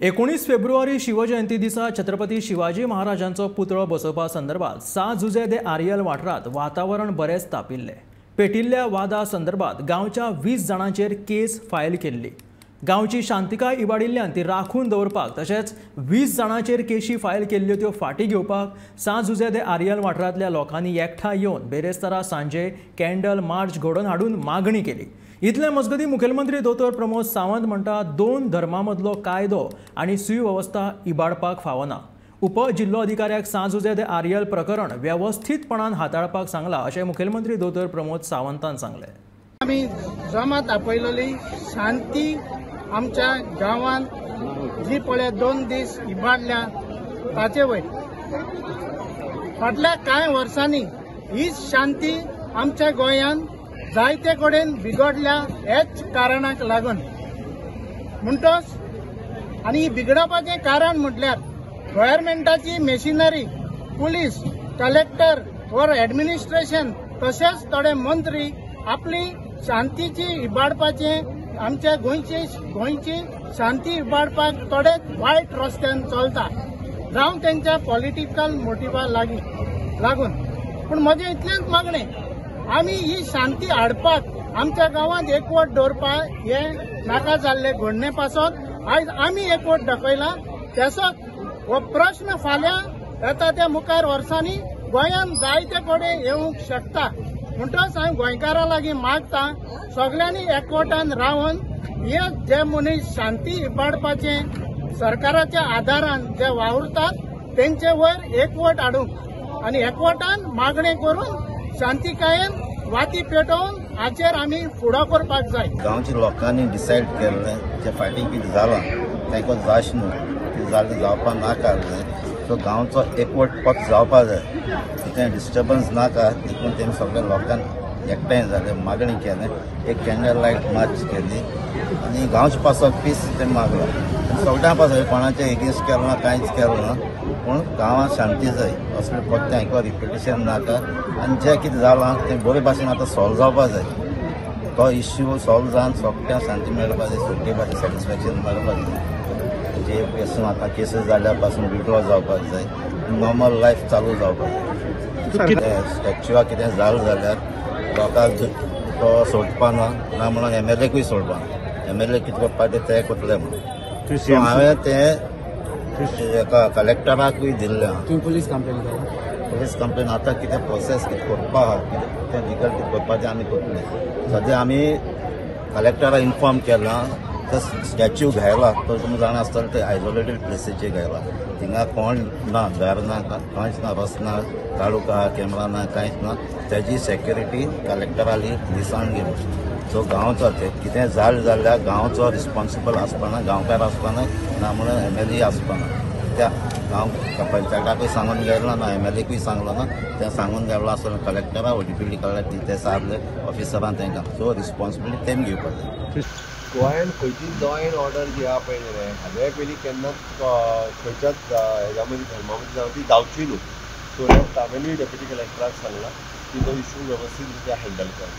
19 February Shivjayanti दिसा छत्रपती शिवाजी महाराजांचो पुतळो बसोवपा संदर्भात साजुजे दे आरियल वाठारात वातावरण बरेच तापिल्ले। पेटिल्ल्या वादा संदर्भात गांवच्या 20 जाणांचेर केस फायल केल्ली। गांवची शांतिकाय इबाडिल्ल्यान ती राखून दवरपाक तशेंच 20 जाणांचेर केशी फायल केल्ल्यो त्यो फाटी घेवपाक साजुजे दे आरियल वाठारांतल्या लोकांनी एकठांय येवन बेरेस्तारा सांजे कॅन्डल मार्च घडोवन हाडून मागणी केली। इतले मजगती मुखेलमंत्री दोतोर प्रमोद सावंत म्हणटा दोन धर्मां मदलो कायदो आनी सुवेवस्था इबाडपाक फावना। उप जिल्लो अधिकाऱ्याक साजुजे दे आरियल प्रकरण व्यवस्थितपणान हाताळपाक सांगला अशें मुखेलमंत्री दोतोर प्रमोद सावंतान सांगले। आमी जमात आपयलेली शांती आमच्या गांवांत जी पळय 2 दीस इबाडल्या ताचे वयर फाटल्या कांय वर्सांनी ही शांती आमच्या गोंयांत जायते कडेन बिगडल्या हेच कारणाक लागून म्हणटोच आनी बिगडपाचें कारण म्हटल्यार गव्हर्मेंटाची मेशिनरी पुलीस कलेक्टर वर एडमिनिस्ट्रेशन तशेंच थोडे मंत्री आपली शांतीची इबाडपाचें आमच्या गोंयची शांती इबाडपाक थोडे वायट रस्त्यान चलता जावं तेंच्या पॉलिटिकल मोटिवा लागून पूण म्हजें इतलेंच मागणें आमी ही शांती हाडपाक आमच्या गांवांत एकवट दवरपाक हे नाका जाल्ले घडणे पासत आयज आमी एकवट दाखयला तसोच हो प्रश्न फाल्यां येता त्या मुखार वर्सांनी गोंयांत जायते कडेन येवंक शकता। म्हणटच हांव गोंयकारां लागीं मागता सगळ्यांनी एकवटान रावन हे जे मनीस शांती इबाडपाचे सरकाराच्या आदारान जे वावुरतात तेंचे वयर एकवट हाडूंक आनी एकवटान मागणी करून शांतिकायेन वाती पेटोवन हाचेर आमी फुडो करपाक जाय। गांवच्या लोकांनी डिसायड केल्लें जे फाटीं कितें जालां तांकां जायच न्हू कितें जालें जावपा नाका सो गांवचो एकवट पक्ष जावपा जाय कितें डिस्टर्बन्स नाका देखून तेमी सगळ्या लोकांक एकठांय जाले मागणी केलें एक कॅन्डल लायट मार्च केली आनी गांवच्या पासत पीस तें मागलां सगळ्यां पासत कोणाचें एगेन्स्ट केलें ना कांयच केलें ना पूण गांवांत शांती जाय असलें पत्ते हांकां रिपिटेशन नाका आनी जें कितें जालां तें बरे भाशेन आतां सॉल्व जावपा जाय तो इश्यू सॉल्व जावन सगळ्यांक शांती मेळपा जाय सगळे भाशेन सॅटिस्फॅक्शन मेळपा जाय जे पासून आतां केसीस जाल्ल्या पासून विड्रॉ जावपाक जाय नॉर्मल लायफ चालू जावपाक जाय। स्टॅच्युआक कितें जालें जाल्यार लोकांक तो सोडपा ना म्हणून MLAकूय सोडपा MLA कितें करपा तें करतले म्हणून हांवें तें कलेक्टराकूय दिल्लें। पुलीस कंप्लेन आतां कितें प्रोसेस कितें करपा कितें लिगल कितें करपाचें आमी करतले सद्या आमी कलेक्टराक इन्फॉर्म केलां तो स्टॅच्यू घायला तो तुमी जाणा आसतलें ते आयसोलेटेड प्लेसीचेर घायला थिंगा कोण ना घर ना कांयच ना रस्तो ना काडूक आहा कॅमेरा ना कांयच ना तेजी सेक्युरिटी कलेक्टराली दिसाण गेली सो गांवचो ते कितें जालें जाल्यार गांवचो रिस्पॉन्सिबल आसपाना गांवकार आसपाना ना म्हणून MLA आसपाना त्या गांव पंचायताकूय सांगून गेलो ना MLAकूय सांगलो ना तें सांगून गेलो आसतना कलेक्टरा ODPD कलेक्टर ते सारले ऑफिसरान तांकां सो रिस्पॉन्सिबिलिटी तेम घेवपाक जाय। गोंयांत खंयची लॉ एंड ऑर्डर जी आहा पळय रे हाजे पयलीं केन्नाच खंयच्याच हेज्या मदीं धर्मा मदीं जावं ती जावची न्हू सो हांवेंनूय डेप्युटी कलेक्टराक सांगलां की तो इशू वेवस्थीत रित्या हँडल कर।